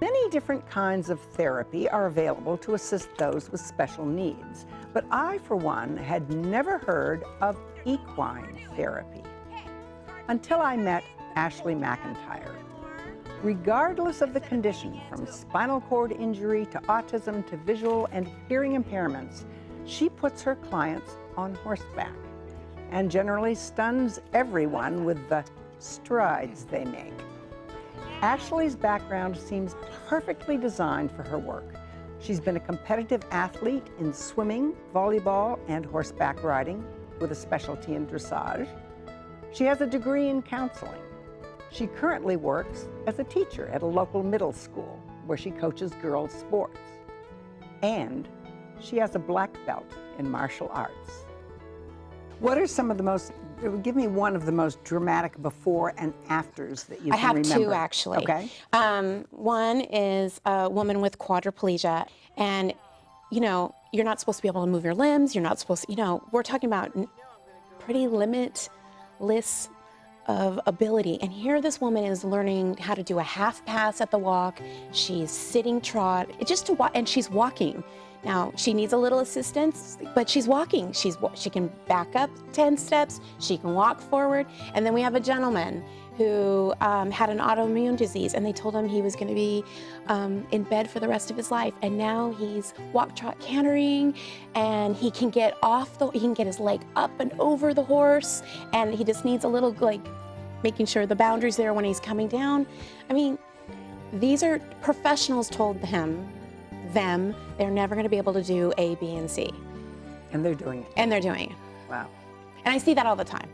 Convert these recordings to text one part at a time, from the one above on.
Many different kinds of therapy are available to assist those with special needs, but I, for one, had never heard of equine therapy until I met Ashley McIntyre. Regardless of the condition, from spinal cord injury to autism to visual and hearing impairments, she puts her clients on horseback and generally stuns everyone with the strides they make. Ashley's background seems perfectly designed for her work. She's been a competitive athlete in swimming, volleyball, and horseback riding with a specialty in dressage. She has a degree in counseling. She currently works as a teacher at a local middle school where she coaches girls' sports. And she has a black belt in martial arts. What are some of the most, give me one of the most dramatic before and afters that you can remember. I have two, actually. Okay. One is a woman with quadriplegia, and, you know, you're not supposed to be able to move your limbs, you're not supposed to, you know, we're talking about pretty limitless of ability. And here this woman is learning how to do a half pass at the walk. She's sitting trot, and she's walking. Now, she needs a little assistance, but she's walking. She can back up 10 steps, she can walk forward. And then we have a gentleman who had an autoimmune disease, and they told him he was going to be in bed for the rest of his life. And now he's walk, trot, cantering, and he can get he can get his leg up and over the horse, and he just needs a little, like, making sure the boundary's there when he's coming down. I mean, these are professionals told them they're never going to be able to do A, B, and C. And they're doing it. And they're doing it. Wow. And I see that all the time.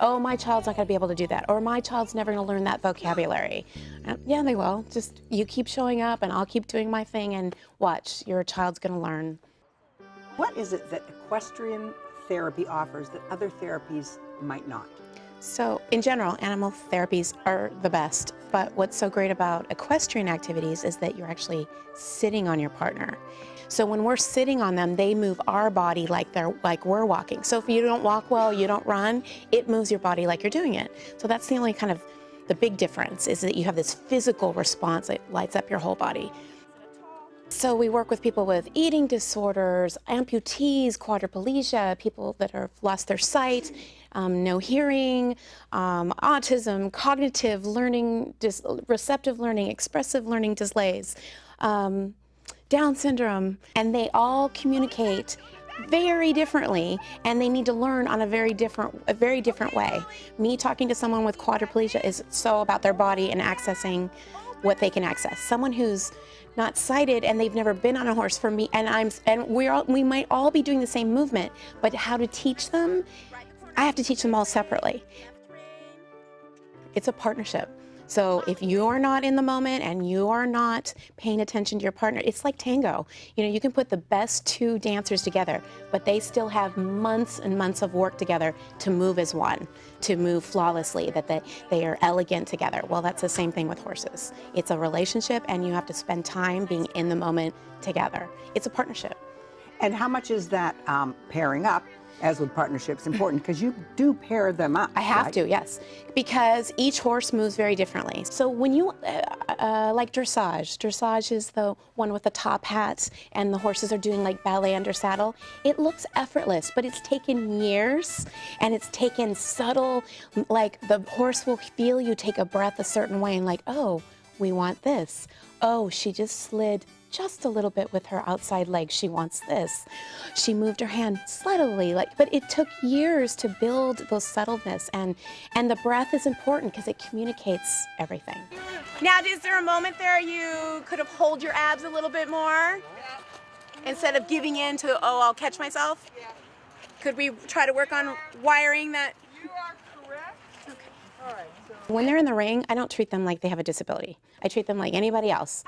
Oh, my child's not going to be able to do that. Or my child's never going to learn that vocabulary. And yeah, they will. Just you keep showing up and I'll keep doing my thing, and watch, your child's going to learn. What is it that equestrian therapy offers that other therapies might not? So in general, animal therapies are the best, but what's so great about equestrian activities is that you're actually sitting on your partner. So when we're sitting on them, they move our body like we're walking. So if you don't walk well, you don't run, it moves your body like you're doing it. So that's the only kind of the big difference, is that you have this physical response that lights up your whole body. So we work with people with eating disorders, amputees, quadriplegia, people that have lost their sight, no hearing, autism, cognitive learning, receptive learning, expressive learning delays, Down syndrome, and they all communicate very differently, and they need to learn on a very different way. Me talking to someone with quadriplegia is so about their body and accessing what they can access. Someone who's not sighted and they've never been on a horse, for me, and we might all be doing the same movement, but how to teach them, I have to teach them all separately. It's a partnership. So if you're not in the moment and you're not paying attention to your partner, it's like tango. You know, you can put the best two dancers together, but they still have months and months of work together to move as one, to move flawlessly, that they are elegant together. Well, that's the same thing with horses. It's a relationship, and you have to spend time being in the moment together. It's a partnership. And how much is that pairing up, as with partnerships, important? Because you do pair them up. I have right? to, yes, because each horse moves very differently. So when you, like dressage is the one with the top hats, and the horses are doing like ballet under saddle. It looks effortless, but it's taken years, and it's taken subtle, like the horse will feel you take a breath a certain way, and like, oh, we want this. Oh, she just slid just a little bit with her outside leg. She wants this. She moved her hand subtly, but it took years to build those subtleness, and the breath is important because it communicates everything. Now, is there a moment there you could have hold your abs a little bit more instead of giving in to, oh, I'll catch myself? Could we try to work on wiring that? You are correct. Okay. All right. When they're in the ring, I don't treat them like they have a disability. I treat them like anybody else.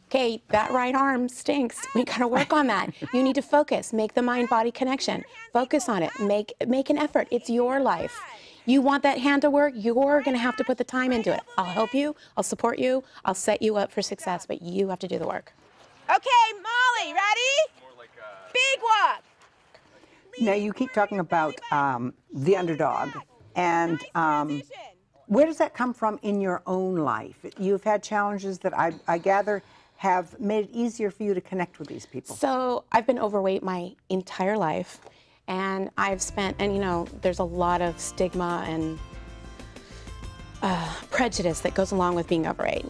Okay, that right arm stinks. We gotta work on that. You need to focus, make the mind-body connection. Focus on it, make an effort. It's your life. You want that hand to work, you're gonna have to put the time into it. I'll help you, I'll support you, I'll set you up for success, but you have to do the work. Okay, Molly, ready? Big walk. Now, you keep talking about the underdog, and Where does that come from in your own life? You've had challenges that I gather have made it easier for you to connect with these people. So I've been overweight my entire life, and I've spent, and you know, there's a lot of stigma and prejudice that goes along with being overweight.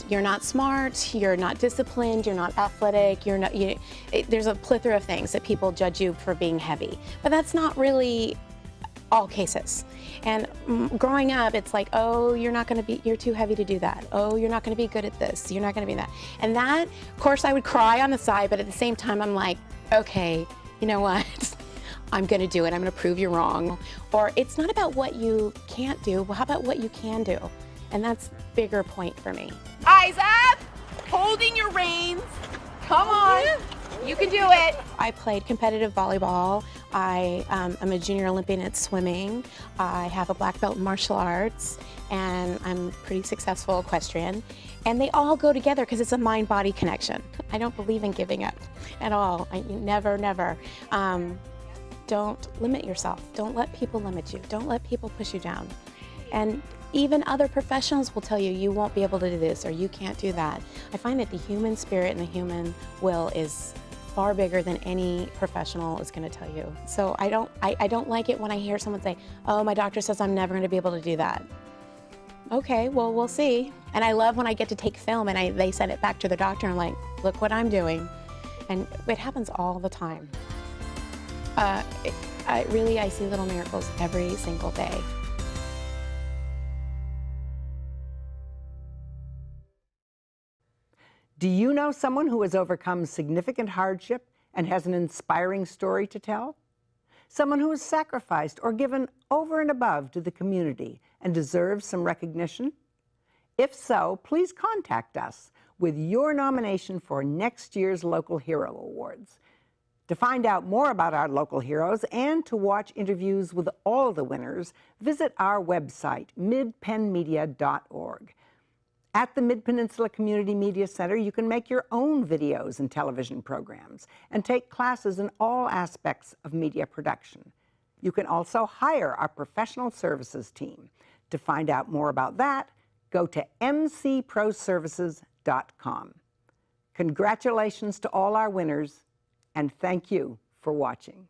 You're not smart, you're not disciplined, you're not athletic, there's a plethora of things that people judge you for being heavy, but that's not really all cases. And growing up, it's like, oh, you're too heavy to do that. Oh, you're not gonna be good at this. You're not gonna be that. And that, of course, I would cry on the side, but at the same time, I'm like, okay, you know what? I'm gonna do it. I'm gonna prove you wrong. Or it's not about what you can't do, well, how about what you can do? And that's a bigger point for me. Eyes up, holding your reins. Come on, you can do it. I played competitive volleyball. I am a junior Olympian at swimming. I have a black belt in martial arts, and I'm a pretty successful equestrian. And they all go together because it's a mind-body connection. I don't believe in giving up at all. Never. Don't limit yourself. Don't let people limit you. Don't let people push you down. And even other professionals will tell you, you won't be able to do this or you can't do that. I find that the human spirit and the human will is far bigger than any professional is going to tell you. So I don't like it when I hear someone say, oh, my doctor says I'm never going to be able to do that. Okay, well, we'll see. And I love when I get to take film and they send it back to the doctor and I'm like, look what I'm doing. And it happens all the time. I see little miracles every single day. Do you know someone who has overcome significant hardship and has an inspiring story to tell? Someone who has sacrificed or given over and above to the community and deserves some recognition? If so, please contact us with your nomination for next year's Local Hero Awards. To find out more about our local heroes and to watch interviews with all the winners, visit our website, midpennmedia.org. At the Mid-Peninsula Community Media Center, you can make your own videos and television programs and take classes in all aspects of media production. You can also hire our professional services team. To find out more about that, go to mcproservices.com. Congratulations to all our winners, and thank you for watching.